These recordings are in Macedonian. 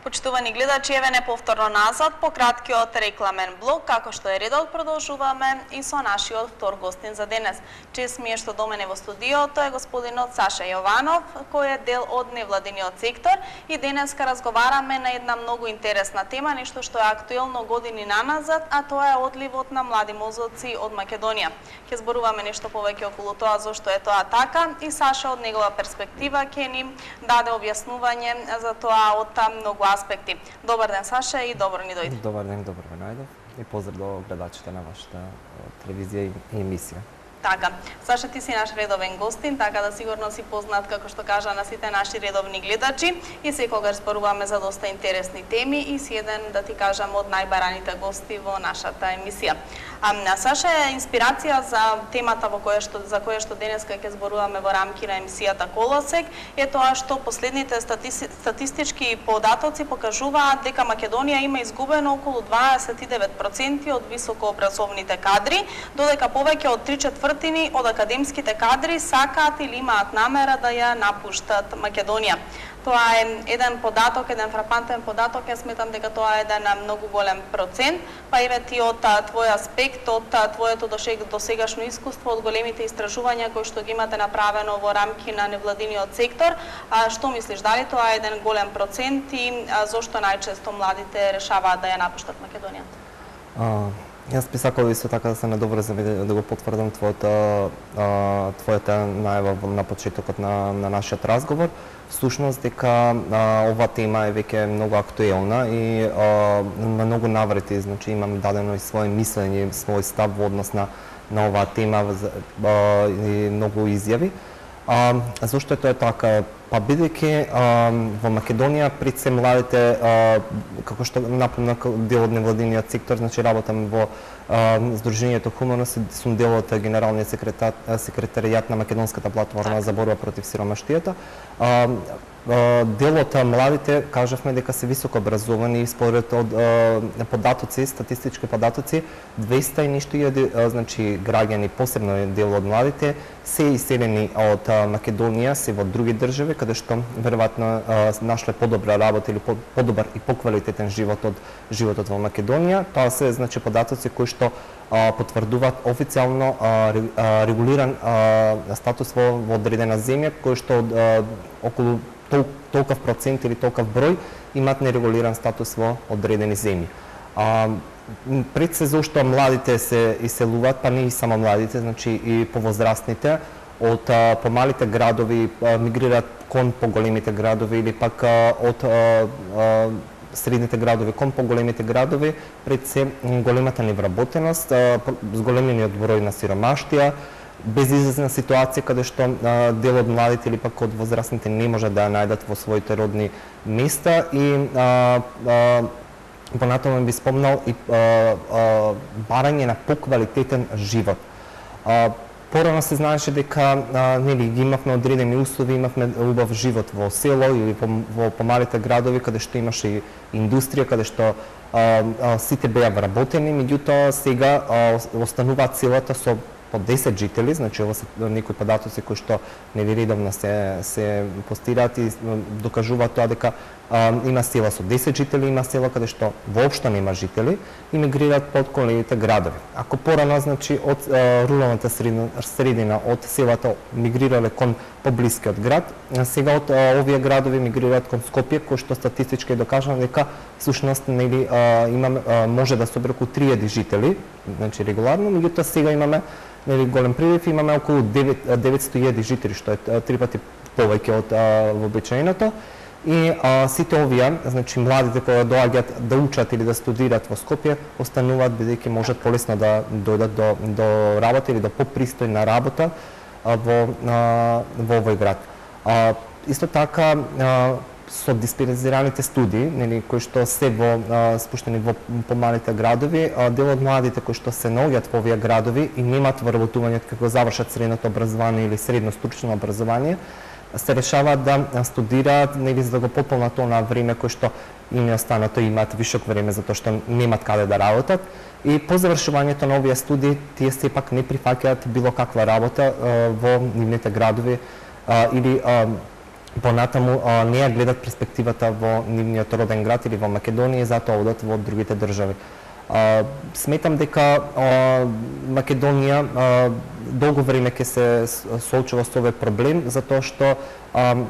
Почитувани гледачи, еве не повторно назад по краткиот рекламен блок, како што е редот, продолжуваме и со нашиот втор гостин за денес. Чест ми е што до мене во студиото е господинот Саша Јованов, кој е дел од невладиниот сектор, и денеска разговараме на една многу интересна тема, нешто што е актуелно години наназад, а тоа е одливот на млади мозоци од Македонија. Ќе зборуваме нешто повеќе околу тоа зошто е тоа така и Саша од негова перспектива ќе ни даде објаснување за тоа од многу аспекти. Добар ден, Саша, и добро ни дојде. Добар ден, добро ве најдов и поздрав до гледачите на вашата телевизија и емисија. Така, Саша, ти си наш редовен гостин, така да сигурно си познат, како што кажа, на сите наши редовни гледачи и секогаш зборуваме за доста интересни теми и си еден, да ти кажам, од најбараните гости во нашата емисија. Саша, инспирација за темата за која што денеска ќе зборуваме во рамки на емисијата Колосек е тоа што последните статистички податоци покажуваат дека Македонија има изгубено околу 29% од високообразовните кадри, додека повеќе од 3/4 од академските кадри сакаат или имаат намера да ја напуштат Македонија. Тоа е еден податок, еден фрапантен податок, ја сметам дека тоа е еден многу голем процент, па еве ти од твој аспект, од твоето досегашно искуство, од големите истражувања кои што ги имате направено во рамки на невладиниот сектор, што мислиш, дали тоа е еден голем процент и зошто најчесто младите решаваат да ја напуштат Македонија? Јас би сакал исто така да се надоврзам и да го потврдам твојата најава на почетокот на нашиот разговор. Всушност дека ова тема е веќе многу актуелна и на многу наврети, значи имам дадено и свое мислење, свој став во однос на оваа тема и многу изјави. Зошто е тоа така? Па бидејќи во Македонија пред се младите, како што напомнав, дел од невладиниот сектор, значи работам во Сдруженијето Хуманус, сум дел од генералниот секретаријат на Македонската платформа за борба против сиромаштијата. Делот младите, кажавме дека се високо образовани, според од податоци, статистички податоци, 200 и нешто илјади, значи граѓани, посебно дел од младите, се иселени од Македонија, се во други држави, каде што веројатно нашле подобра работа или подобар и поквалитетен живот од животот во Македонија. Тоа се, значи, податоци кои што потврдуваат официјално регулиран статус во одредена земја, кој што околу толков процент или толков број имаат нерегулиран статус во одредени земји. Пред се зошто младите се иселуваат, па не и само младите, значи и повозрастните, од помалите градови мигрираат кон поголемите градови или пак од средните градови кон поголемите градови, пред се големата невработеност, зголемениот број на сиромаштија, безизлезна ситуација каде што дел од младите или пак од возрастните не може да ја најдат во своите родни места и понатаму би спомнал и барање на поквалитетен живот. Порано се знаеше дека нели ги имавме одредени услови, имавме убав живот во село или во помалите градови каде што имаше и индустрија, каде што сите беа вработени, меѓутоа сега остануваат селата со по 10 жители, значи ова се некои податоци кои што нели редовно се постираат и докажуваат тоа дека има села со 10 жители, има села каде што воопшто нема жители и мигрираат под големите градови. Ако порано, значи од руралната средина, од селата мигрирале кон поблискиот град, сега од овие градови мигрираат кон Скопје, кој што статистички е докажано дека всушност нели може да собере околу 3000 жители, значи регуларно, меѓутоа сега имаме голем прилив, имаме околу 900.000 жители, што е 3 пати повеќе од вообичаеното. И сите овие, значи младите кои доаѓаат да учат или да студираат во Скопје, остануваат бидејќи можат полесно да дојдат до работа или до попристојна работа во овој град. Исто така со дисперзираните студии, нели, кои што се спуштени во помалите градови, дел од младите кои што се наоѓаат во овие градови и немаат вработување како завршат средното образование или средно стручно образование, се решаваат да студираат, нели, за да го пополнат тоа време кое што им е останато, имаат вишок време затоа што немаат каде да работат. И по завршувањето на овие студии, тие сепак не прифаќаат било каква работа во нивните градови или понатаму не ја гледат перспективата во нивниот роден град или во Македонија и затоа одат во другите држави. Сметам дека Македонија долго време ќе се соочува со овој проблем, затоа што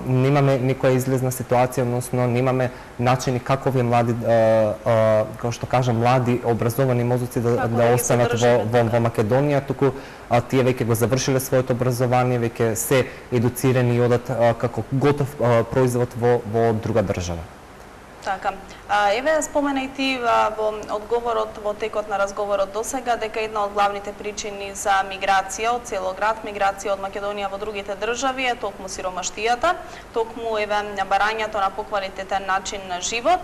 немаме некоја излезна ситуација, односно немаме начини како овие млади, како што кажам, млади образовани мозоци да останат во Македонија, туку тие веќе го завршиле своето образование, веќе се едуцирани и одат како готов производ во друга држава. Така. Еве спомена и ти во одговорот во текот на разговорот досега дека една од главните причини за миграција од цело град, миграција од Македонија во другите држави е токму сиромаштијата, токму еве барањето на поквалитетен начин на живот.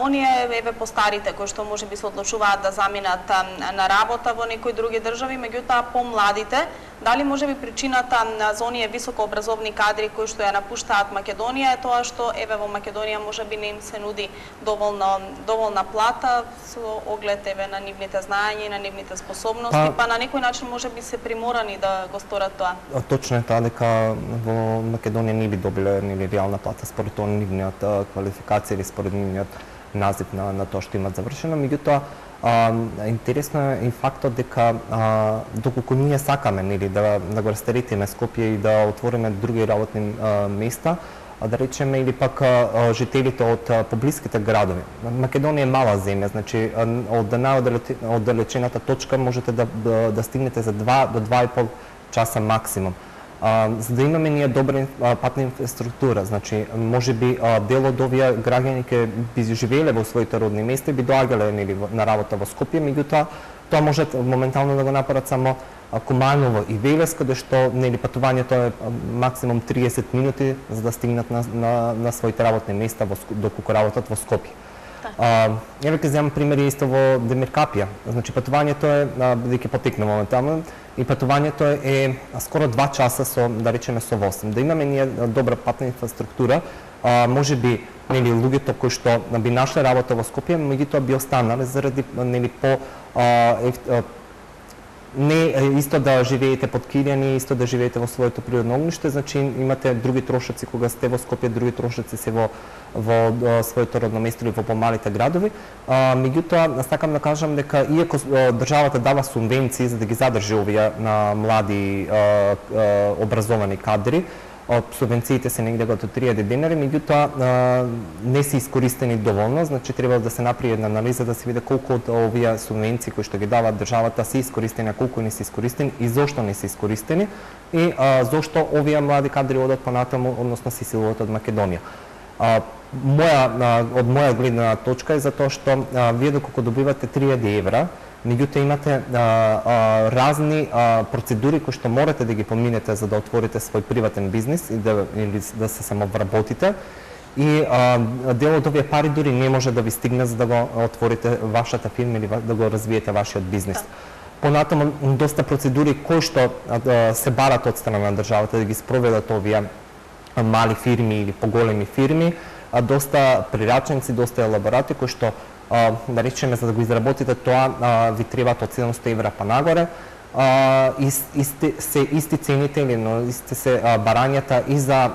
Оние еве постарите кои што можеби се одлучуваат да заминат на работа во некои други држави, меѓутоа помладите, дали можеби причината за оние високообразовни кадри кои што ја напуштаат Македонија е тоа што еве во Македонија можеби не им се нуди доволна плата со оглед еве на нивните знаења и на нивните способности, па на некој начин можеби се приморани да го сторат тоа. Точно е тоа дека во Македонија не би добиле реална плата според нивниот квалификација или според нивниот назив на тоа што имат завршено, меѓутоа интересно е и фактот дека доколку ние сакаме да го растеретиме Скопје и да отвориме други работни места, да речеме, или пак жителите од поблиските градови. Македонија е мала земја, значи од најоддалечената точка можете да стигнете за 2 до 2,5 часа максимум. За да имаме ние добра патна инфраструктура, значи можеби дел од овие граѓани ќе би живееле во своите родни места и би доаѓале на работа во Скопје, меѓутоа тоа може моментално да го направат само Куманово и Велес, каде што патувањето е максимум 30 минути за да стигнат на своите работни места доколку работат во Скопје. Еве ќе земам примери исто во Демиркапија. Значи патувањето е, бидејќи потекна моментално, и патувањето е скоро 2 часа со, да речеме, со возом. Да имаме ние добра патна инфраструктура, можеби луѓето кои што би нашле работа во Скопје, меѓутоа би останале заради по не исто да живеете под килјани, исто да живеете во своето природно огниште, значи имате други трошоци кога сте во Скопје, други трошоци се во своето родно место или во помалите градови. Меѓутоа, сакам да кажам дека иако државата дава субвенции за да ги задржи овие млади образовани кадри, субвенциите се негде до 3000 денари, меѓутоа не се искористени доволно, значи треба да се направи една анализа да се види колку од овие субвенции кои што ги дава државата се искористени, а колку не се искористени и зошто не се искористени и зошто овие млади кадри одат понатаму, односно се силуваат од Македонија. Од моја гледна точка е затоа што вие доколку добивате 3000 евра, меѓутоа имате разни процедури кои што морате да ги поминете за да отворите свој приватен бизнис или да се самовработите и дел од овие пари дури не може да ви стигне за да го отворите вашата фирма или да го развиете вашиот бизнис. Понатаму доста процедури кои што се барат од страна на државата да ги спроведат овие мали фирми или поголеми фирми, доста прирачници, доста елаборати кои што да речеме за да го изработите тоа ви требаат од 700 евра па нагоре. Исти цените или исти се барањата и за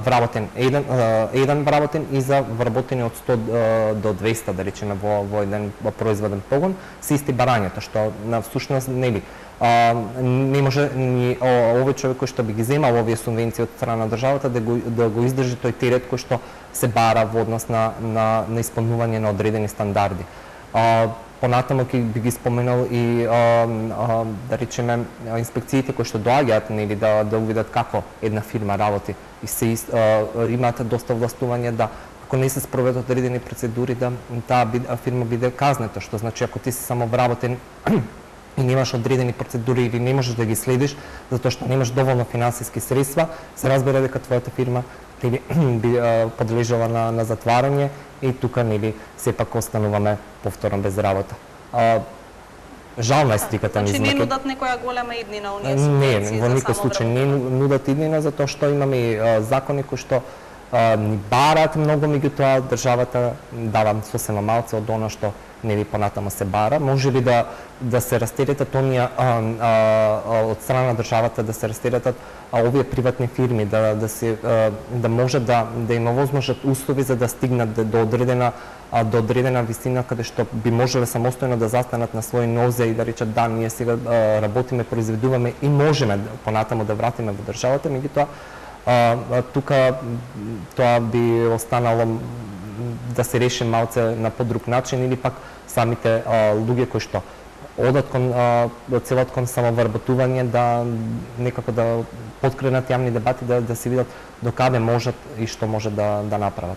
вработен еден вработен и за вработени од 100 до 200 да речеме во еден производен погон, се исти барањата што на всушност не може ни овој човек кој што би ги земал овие субвенции од страна на државата да го издржи тој терет кој што се бара во однос на исполнување на одредени стандарди. Понатаму ќе би ги споменал и да речеме инспекциите кои што доаѓаат да увидат како една фирма работи и се имаат доста властување да ако не се спроведат одредени процедури да таа фирма биде казнета, што значи ако ти си само вработен и немаш одредени процедури или не можеш да ги следиш затоа што немаш доволно финансиски средства, се разбира дека твојата фирма би подлежала на затварање и тука сепак остануваме повторно без работа. Жална е сликата низ Македонија. Значи не нудат некоја голема иднина оние субвенции? Не, во никој случај не нудат иднина затоа што имаме закони кои што ни бараат многу, меѓутоа државата дава сосема малце од она што нели понатаму се бара. Може би да се растеретат оние од страна на државата, да се растеретат овие приватни фирми, да може да има возможност услови за да стигнат до одредена висина каде што би можеле самостојно да застанат на своји нозе и да речат да, ние сега работиме, произведуваме и можеме понатаму да вратиме во државата, меѓутоа тука тоа би останало да се реши малце на подруг начин или пак самите луѓе кои што одат кон целот кон самовработување да некако да подкренат јавни дебати, да се видат до каде можат и што може да направат.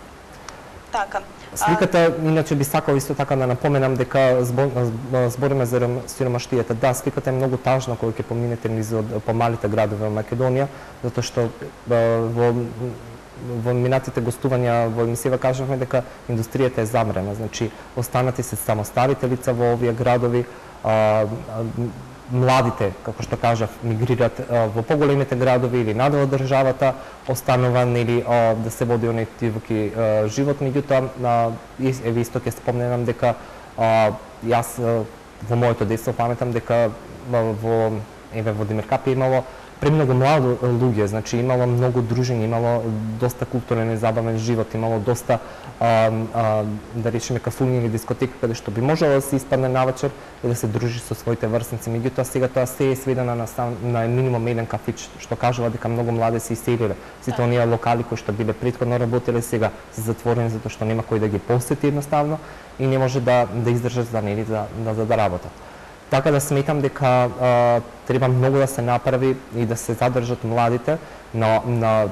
Така. Сликата, иначе би сакал исто така да напоменам дека збориме за сиромаштијата. Да, сликата е многу тажна кога ќе поминете низ по малите градови во Македонија, затоа што во минатите гостувања во емисија кажавме дека индустријата е замрена, значи останати се само старите лица во овие градови, младите, како што кажав, мигрираат во поголемите градови или надвор државата, останува нели да се води оној тивки живот, меѓутоа еве исто ќе спомнам дека јас во моето детство паметам дека во Димир Капи имало премногу млади луѓе, значи имало многу дружење, имало доста културен и забавен живот, имало доста да речеме кафуњи или дискотеки каде што би можело да се испадне навечер и да се дружи со своите врсници. Меѓутоа сега тоа се е сведено на минимум еден кафич, што кажува дека многу млади се иселиле. Сите оние локали кои што биле претходно работеле сега се затворени затоа што нема кој да ги посети едноставно и не може да издржат за да работат. Така да сметам дека треба многу да се направи и да се задржат младите на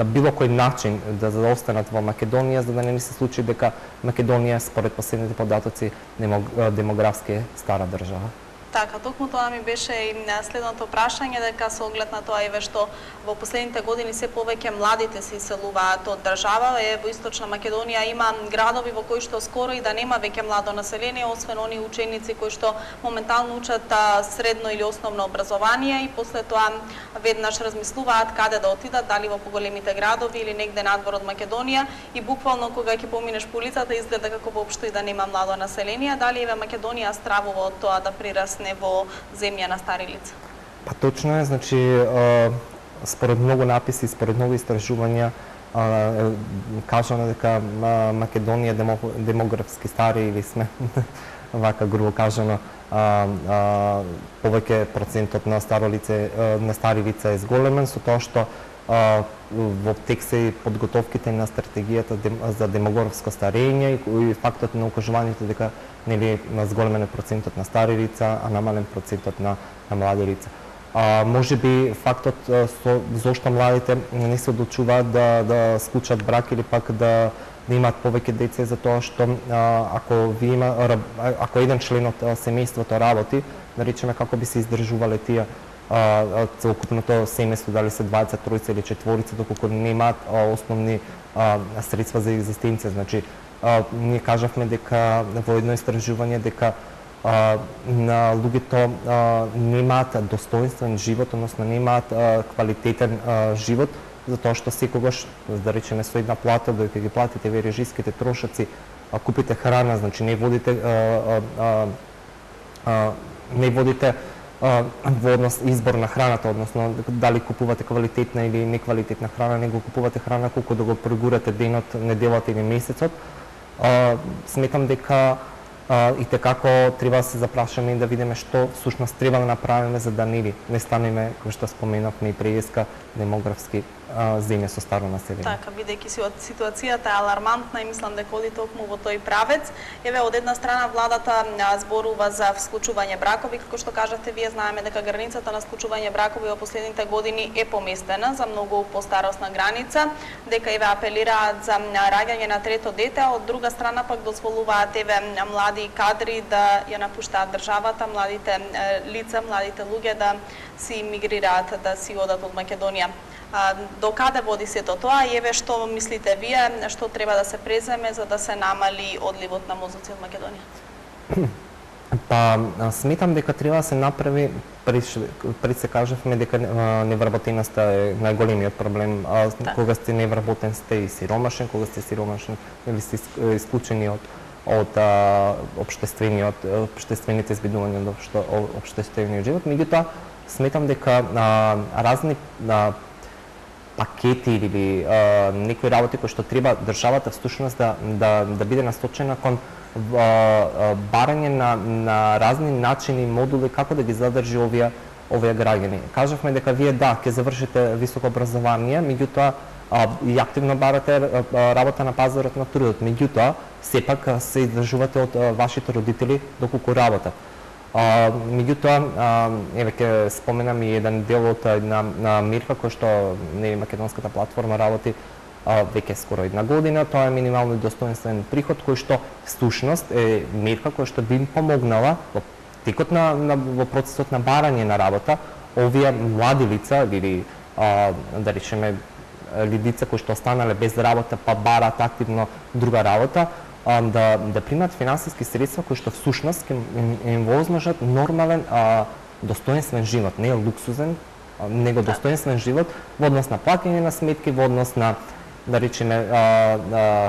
било кој начин да останат во Македонија, за да не ни се случи дека Македонија според последните податоци демографски стара држава. Така, токму тоа ми беше и следното прашање, дека со оглед на тоа еве што во последните години се повеќе младите се иселуваат од држава, во Источна Македонија има градови во кои што скоро и да нема веќе младо население, освен они ученици кои што моментално учат средно или основно образование и после тоа веднаш размислуваат каде да отидат, дали во поголемите градови или негде надвор од Македонија и буквално кога ќе поминеш по улицата изгледа како воопшто и да нема младо население, дали еве Македонија стравува од тоа да прирасне во земја на стари лица? Па точно е, значи според многу написи, според многу истражувања кажано дека Македонија демографски стари или сме вака грубо кажано повеќе процентот на стари лица е зголемен со тоа што во тек се подготовките на стратегијата за демографско старење и фактот на укажувањето дека нели на зголемен процентот на стари лица, а намален процентот на млади лица. Може би фактот зошто младите не се одлучуваат да склучат брак или пак да имаат повеќе деца за тоа што ако еден член од семејството работи, да речеме како би се издржувале тие целокупното семејство, дали се 20, 3 или 4, доколку немаат основни средства за екзистенција. Значи, ние кажавме дека во едно истражување дека на луѓето немаат достоинствен живот, односно немаат квалитетен живот, затоа што секогаш, да речеме, со една плата, додека ги платите ве режиските трошоци, купите храна, значи не водите во однос избор на храната, односно дали купувате квалитетна или неквалитетна храна, него купувате храна колку да го прогурате денот, неделата или месецот. Сметам дека и како треба да се запрашаме и да видиме што всушност треба да направиме за да не станеме, како што споменавме и преска, демографски земја со старо население. Така, бидејќи ситуацијата е алармантна и мислам дека оди токму во тој правец. Еве, од една страна владата зборува за склучување бракови, како што кажавте, вие знаеме дека границата на склучување бракови во последните години е поместена за многу постаросна граница, дека еве апелираат за раѓање на трето дете, а од друга страна пак дозволуваат еве млади кадри да ја напуштаат државата, младите лица, младите луѓе да си мигрираат, да си одат од Македонија. До каде води сето тоа и еве што мислите вие, што треба да се преземе за да се намали одливот на мозоци од Македонија? Па сметам дека треба да се направи, пред се кажавме дека невработеноста е најголемиот проблем, кога сте невработен сте и сиромашен, кога сте сиромашен или сте исклучени од општествените збидувања од општествениот живот. Меѓутоа, сметам дека разни пакети или некои работи кои што треба државата всушност да биде насочена кон барање на разни начини и модули како да ги задржи овие граѓани. Кажавме дека вие ќе завршите високо образование, меѓутоа и активно барате работа на пазарот на трудот, меѓутоа сепак се издржувате од вашите родители доколку работат. Меѓутоа, еве ќе споменам и еден дел од една мерка која што македонската платформа работи веќе скоро една година, тоа е минимално достоинствен приход кој што всушност е мерка која што би им помогнала во текот во процесот на барање на работа овие млади лица или да речеме лица кои што останале без работа па бараат активно друга работа, да примат финансиски средства кои што всушност ќе им возможат нормален достоинствен живот, не е луксузен, него достоинствен живот во однос на плаќање на сметки, во однос на да речеме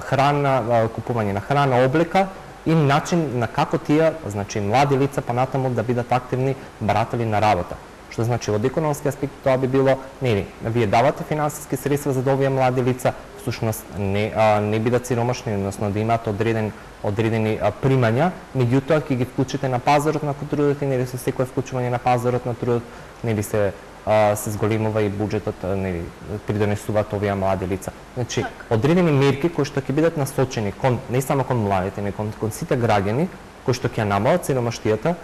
храна, купување на храна, облека и начин на како тие, значи млади лица понатаму да бидат активни баратели на работа. Што значи од економски аспект тоа би било, нели, вие давате финансиски средства за да овие млади лица всушност не бидат сиромашни, односно да имаат одредени примања, меѓутоа ќе ги вклучите на пазарот на трудот и нели со секое вклучување на пазарот на трудот нели се зголемува и буџетот, нели придонесуваат овие млади лица. Значи, одредени мерки кои што ќе бидат насочени не само кон младите, но кон сите граѓани кои што ќе намалат сиромаштијата,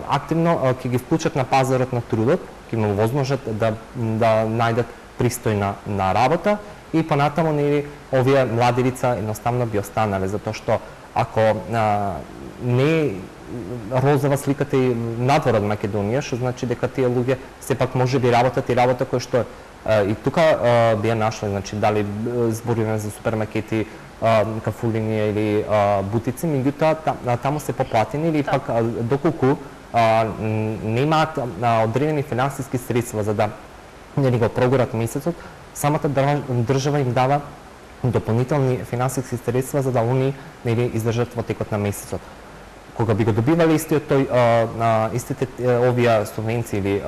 активно ќе ги вклучат на пазарот на трудот, ќе им возможат да најдат пристојна работа и понатаму нели овие млади лица едноставно би останале затоа што ако не розова сликата и надвор од Македонија, што значи дека тие луѓе сепак можеби работат и работа која што и тука би ја нашле, значи дали збориме за супермаркети, кафулини или бутици, меѓутоа таму се поплатени или пак доколку не имаат одредени финансиски средства за да нели го прогорат месецот, самата држава им дава дополнителни финансиски средства за да они нели издржат во текот на месецот. Кога би го добивале истите овие субвенции или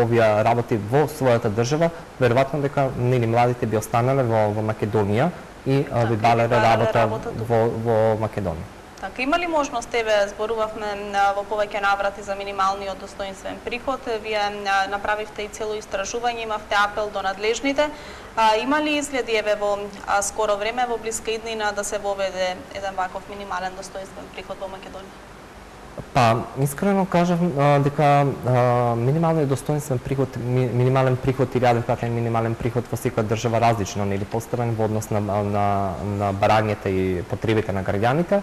овие работи во својата држава, веројатно дека нели младите би останале во Македонија и би балеле работа во Македонија. Така, има ли можност, зборувавме во повеќе наврати за минималниот достоинствен приход, вие направивте и цело истражување, имавте апел до надлежните, има ли изгледи во скоро време, во блиска иднина, да се воведе еден ваков минимален достоинствен приход во Македонија? Па, искрено кажам дека минималниот достоинствен приход, минимален приход или адекватен минимален приход во секоја држава различно, нели поставен во однос на барањето и потребите на граѓаните.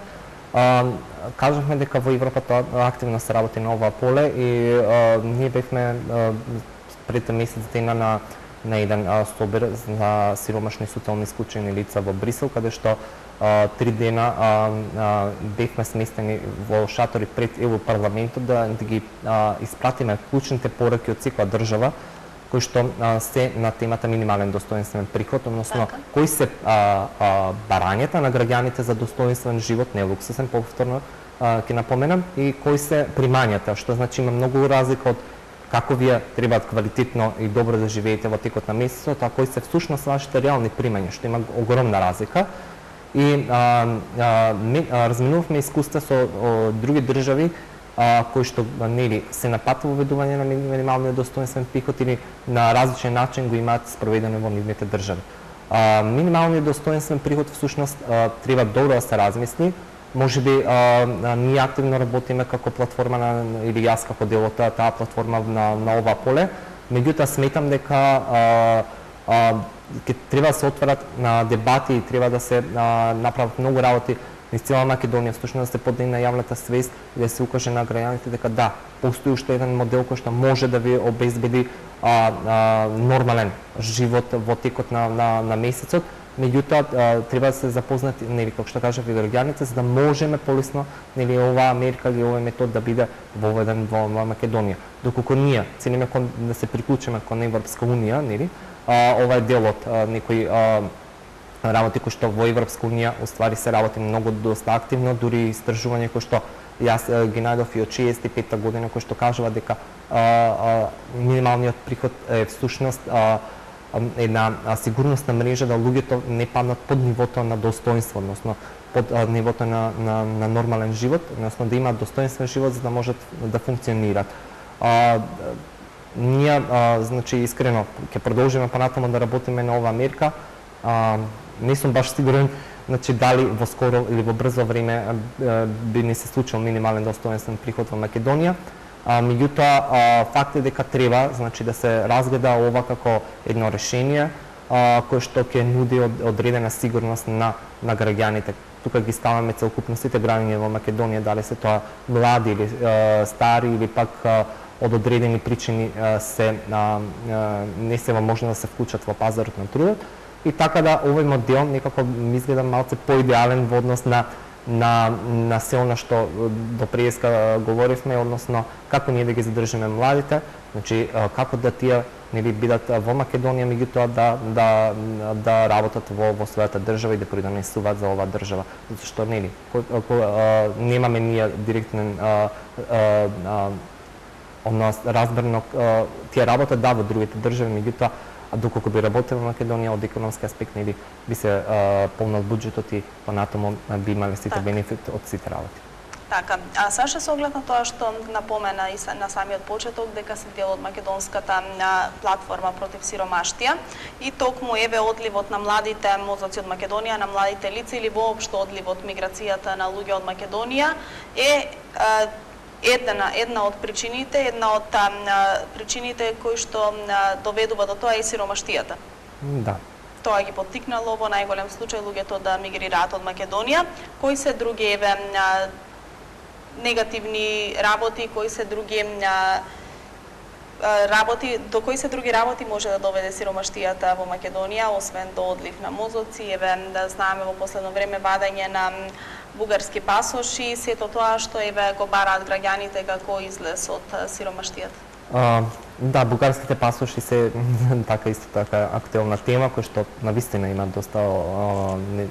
Кажавме дека во Европа тоа активно се работи на ова поле и ние бевме пред месец дена на еден собир за сиромашни социјално исклучени лица во Брисел, каде што 3 дена бевме сместени во шатори пред Европарламентот да ги испратиме клучните пораки од секоја држава кои што се на темата минимален достоинствен приход, односно кои се барањата на граѓаните за достоинствен живот, не луксусен, повторно ќе напоменам, и кои се примањата, што значи има многу разлика од како вие требаат квалитетно и добро да живеете во текот на месецот, а кои се всушност вашите реални примања, што има огромна разлика. И разменувавме искуства со други држави кои што нели се на пат во введување на минималниот достоинствен приход или на различен начин го имаат спроведено во нивните држави. Минималниот достоинствен приход всушност треба добро да се размисли. Можеби ние активно работиме како платформа или јас како дел од таа платформа на ова поле. Меѓутоа сметам дека ќе треба да се отворат дебати и треба да се направат многу работи низ цела Македонија, всушност да се подигне јавната свест и да се укаже на граѓаните дека да, постои уште еден модел кој што може да ви обезбеди нормален живот во текот на месецот, Меѓутоа треба да се запознати, нели, како што кажав и граѓаните, за да можеме полесно, нели, оваа мерка или овој метод да биде воведен во Македонија. Доколку ние цениме да се приклучиме кон Европска унија, нели, ова е дел од некои работи кои што во Европска унија уствари се работи многу доста активно, дури истражување кои што јас ги најдов и од 65-та година кои што кажува дека минималниот приход е всушност една сигурностна мрежа да луѓето не паднат под нивото на достоинство, односно под нивото на нормален живот, односно да имаат достоинствен живот за да можат да функционират. Ние, значи, искрено ќе продолжиме понатаму да работиме на оваа мерка. Не сум баш сигурен, значи, дали во скоро или во брзо време би ни се случил минимален достоинствен приход во Македонија. Меѓутоа, факт е дека треба, значи, да се разгледа ова како едно решение кое што ќе нуди одредена сигурност на граѓаните. Тука ги ставаме целокупно сите граѓани во Македонија, дали се тоа млади или стари или пак од одредени причини не се можно да се вклучат во пазарот на трудот. И така да овој модел некако ми изгледа малце поидеален во однос на се она што до преска говоривме, односно како ние да ги задржиме младите, значи како да тие нели бидат во Македонија, меѓутоа да работат во својата држава и да придонесуваат за оваа држава, затоа што нели немаме ние директен однос разбрано, тие работат да во другите држави, меѓутоа доколку би работел во Македонија од економски аспект, нели би се полнал буџетот и понатаму би имале сите бенефит од сите работи. Така, Саша, со оглед на тоа што напомена и на самиот почеток дека се дел од македонската платформа против сиромаштија и токму еве одливот на младите мозоци од Македонија, на младите лица или воопшто одливот миграцијата на луѓе од Македонија е една од причините, кои што доведува до тоа и сиромаштијата. Да. Тоа ги поттикнало во најголем случај луѓето да мигрираат од Македонија. Кои се други негативни работи, кои се други до кои се други работи може да доведе сиромаштијата во Македонија, освен до одлив на мозоци, да знаеме во последно време вадање на бугарски пасоши, сето тоа што го бараат граѓаните како излез од сиромаштијата. Да, бугарските пасоши се исто така актуелна тема која што навистина има доста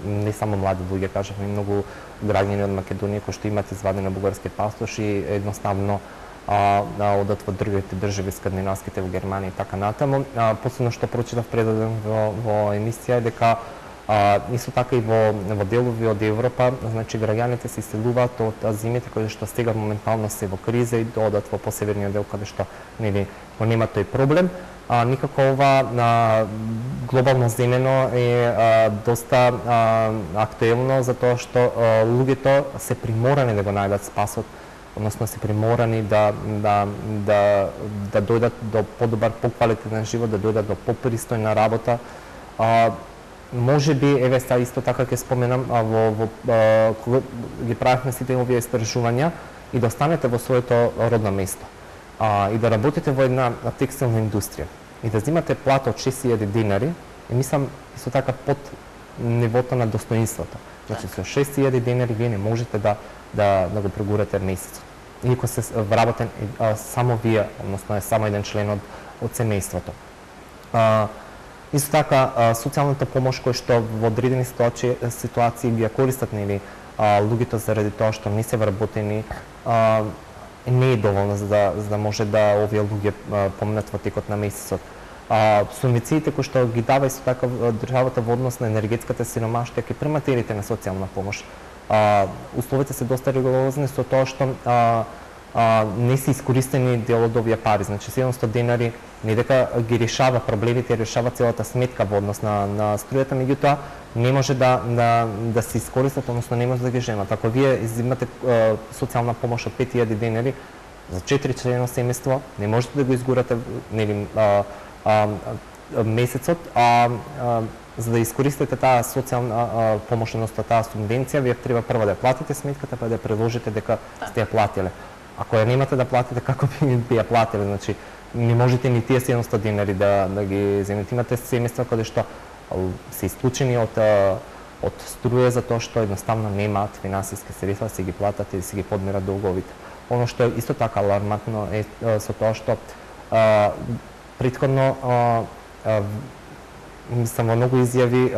не само млади луѓе, кажавме, многу граѓани од Македонија кои што имаат извадени бугарски пасоши, едноставно одат во другите држави скандинавските, во Германија и така натаму. Последно што прочитав предаден во емисија е дека исто така и во делови од Европа, значи граѓаните се иселуваат од земјите кои што сега моментално се во криза и одат во посеверниот дел каде што нели го нема тој проблем. Никако ова глобално земено е доста актуелно затоа што луѓето се приморани да го најдат спасот, односно се приморани да дојдат до подобар, поквалитетен живот, да дојдат до попристојна работа. Може би, еве сега исто така ќе споменам, кога ги правихме сите овие истражувања и да останете во своето родно место и да работите во една текстилна индустрија и да земате плата од 6000 динари, и мислам исто така под нивото на достоинството. Значи со 6000 динари вие не можете да го прегурате месецот. Иако се вработен само вие, односно е само еден член од семејството. Исто така, социјалната помош која што во одредени ситуации ги ја користат нели луѓето заради тоа што не се вработени, не е доволно за да може да овие луѓе поминат во текот на месецот. Субвенциите кои што ги дава исто така државата во однос на енергетската сиромаштија ќе приматерите на социјална помош. Условите се доста ригорозни со тоа што не се искористени дел од овие пари, значи 700 денари не дека ги решава проблемите, решава целата сметка во однос на струјата, меѓутоа не може да се искористат, односно не може да ги земат. Ако вие изземате социјална помош од 5000 денари за 4 члено семејство, не можете да го изгурате нели месецот, за да искористите таа социјална помош, односно таа субвенција, вие треба прво да платите сметката, па да приложите дека сте ја платиле. Ако ја немате да платите, како би ја платиле? Значи, не можете ни тие 700 денари да ги земете. Имате семејства каде што се исклучени од струја затоа што едноставно немаат финансиски средства да си ги платат и да си ги подмират долговите. Оно што е исто така алармантно е со тоа што претходно мислам во многу изјави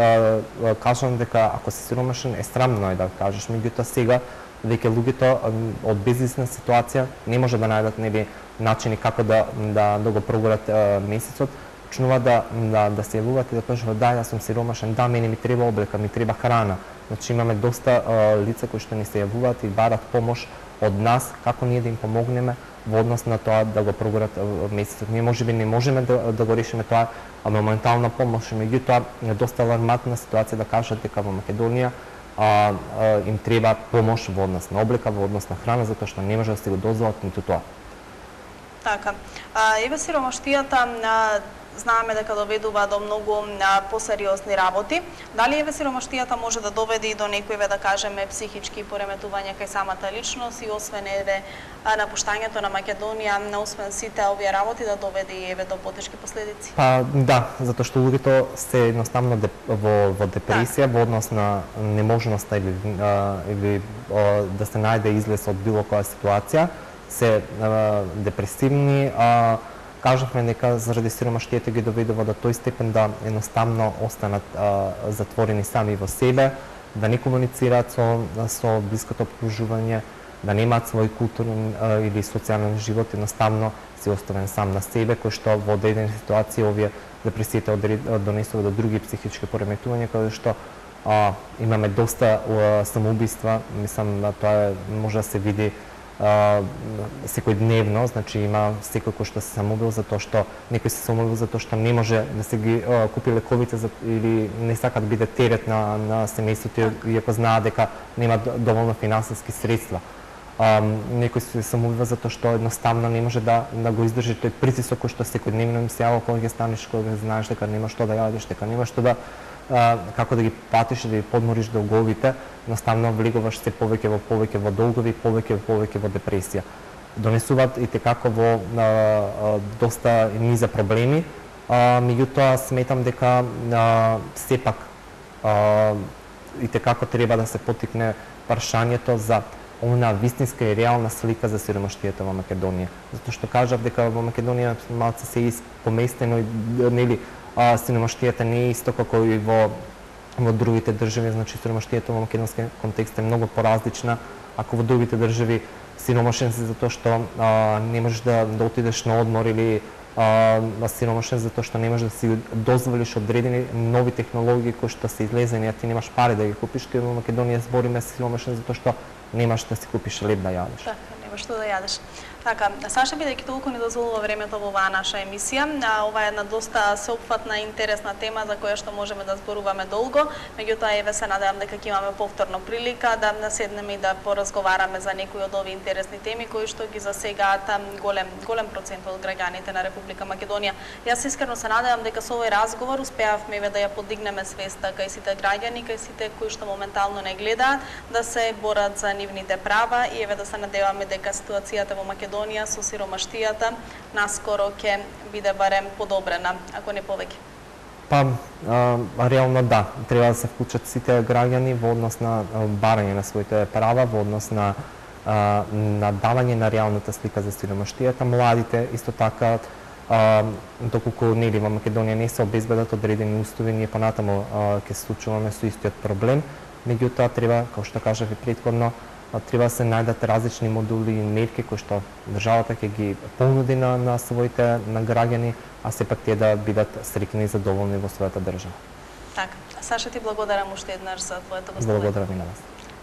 кажам дека ако си сиромашен е срамно е да кажеш, меѓутоа сега веќе луѓето од безизвестна ситуација не може да најдат начини како да го прогорат месецот, почнуваат да се јавуваат и да кажуваат да, јас сум сиромашен, да, мене ми треба облека, ми треба храна. Значи имаме доста лица кои што ни се јавуваат и барат помош од нас како ние да им помогнеме во однос на тоа да го прогорат месецот. Ние можеби не можеме да го решиме тоа моментална помош, меѓутоа е доста алармантна ситуација да кажат дека во Македонија им треба помош во однос на облека, во однос на храна, затоа што не може да се го дозволат ниту тоа. Така. Еве сиромаштијата знаеме дека доведува до многу посериозни работи. Дали еве сиромаштијата може да доведе и до некои, да кажеме, психички пореметувања кај самата личност и освен еве напуштањето на Македонија, освен сите овие работи да доведе и еве до потешки последици? Па да, затоа што луѓето се едноставно во депресија во однос на неможноста или да се најде излез од било која ситуација, се депресивни, кажавме дека заради сиромаштијата ги доведува до тој степен да едноставно останат затворени сами во себе, да не комуницираат со блиското обкружување, да немаат свој културен или социјален живот, едноставно се оставен сам на себе, кој што во одредени ситуации овие депресиите донесува до други психички пореметувања, кои што имаме доста самоубиства, мислам тоа може да се види секојдневно, значи има секој кој што се самоубил затоа што некој се самоубил затоа што не може да се ги купи лековите или не сака да биде терет на семејството, иако знаат дека нема доволно финансиски средства. Некој се самоубива затоа што едноставно не може да го издржи тој притисок кој што секојдневно им се јава кога ќе станеш, кога знаеш дека нема што да јадеш, дека нема што да како да ги платиш, да ги подмориш долговите, едноставно влегуваш се повеќе во долгови, повеќе во депресија. Донесуваат и текако во доста низа проблеми, меѓутоа сметам дека сепак и текако треба да се поттикне прашањето за она вистинска и реална слика за сиромаштијата во Македонија. Затоа што кажав дека во Македонија малку се поместено нели сиромаштијата не е исто како и во другите држави, значи сиромаштијата во македонски контекст е многу поразлична. Ако во другите држави сиромашен си затоа што не можеш да отидеш на одмор или сиромашен затоа што не можеш да си дозволиш одредени нови технологии кои што се излезени, а ти немаш пари да ги купиш, ти во Македонија збориме сиромашен затоа што немаш да си купиш леб да јадеш. Така, немаш што да јадеш. Така, Саша, бидејќи толку ни дозволува времето во оваа наша емисија, ова е една доста сеопфатна и интересна тема за која што можеме да зборуваме долго, меѓутоа еве се надевам дека ќе имаме повторно прилика да наседнеме и да поразговараме за некои од овие интересни теми кои што ги засегаат голем процент од граѓаните на Република Македонија. Јас искрено се надевам дека со овој разговор успеавме еве да ја подигнеме свеста кај сите граѓани, кај сите кои што моментално не гледаат, да се борат за нивните права и еве да се надеваме дека ситуацијата во Македонија со сиромаштијата наскоро ќе биде барем подобрена, ако не повеќе. Па, реално да, треба да се вклучат сите граѓани во однос на барање на своите права, во однос на давање на реалната слика за сиромаштијата. Младите исто така, доколку нели во Македонија не се обезбедат одредени услови, ние понатаму ќе се случуваме со истиот проблем, меѓутоа треба, како што кажав и претходно, треба да се најдат различни модули и мерки кои што државата ќе ги понуди на своите граѓани, а сепак тие да бидат среќни и задоволни во својата држава. Така, Саша, ти благодарам уште еднаш за твоето гостување. Благодарам и на вас.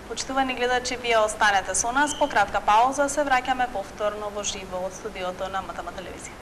Почитувани гледачи, вие останете со нас, по кратка пауза се враќаме повторно во живо од студиото на МТМ телевизија.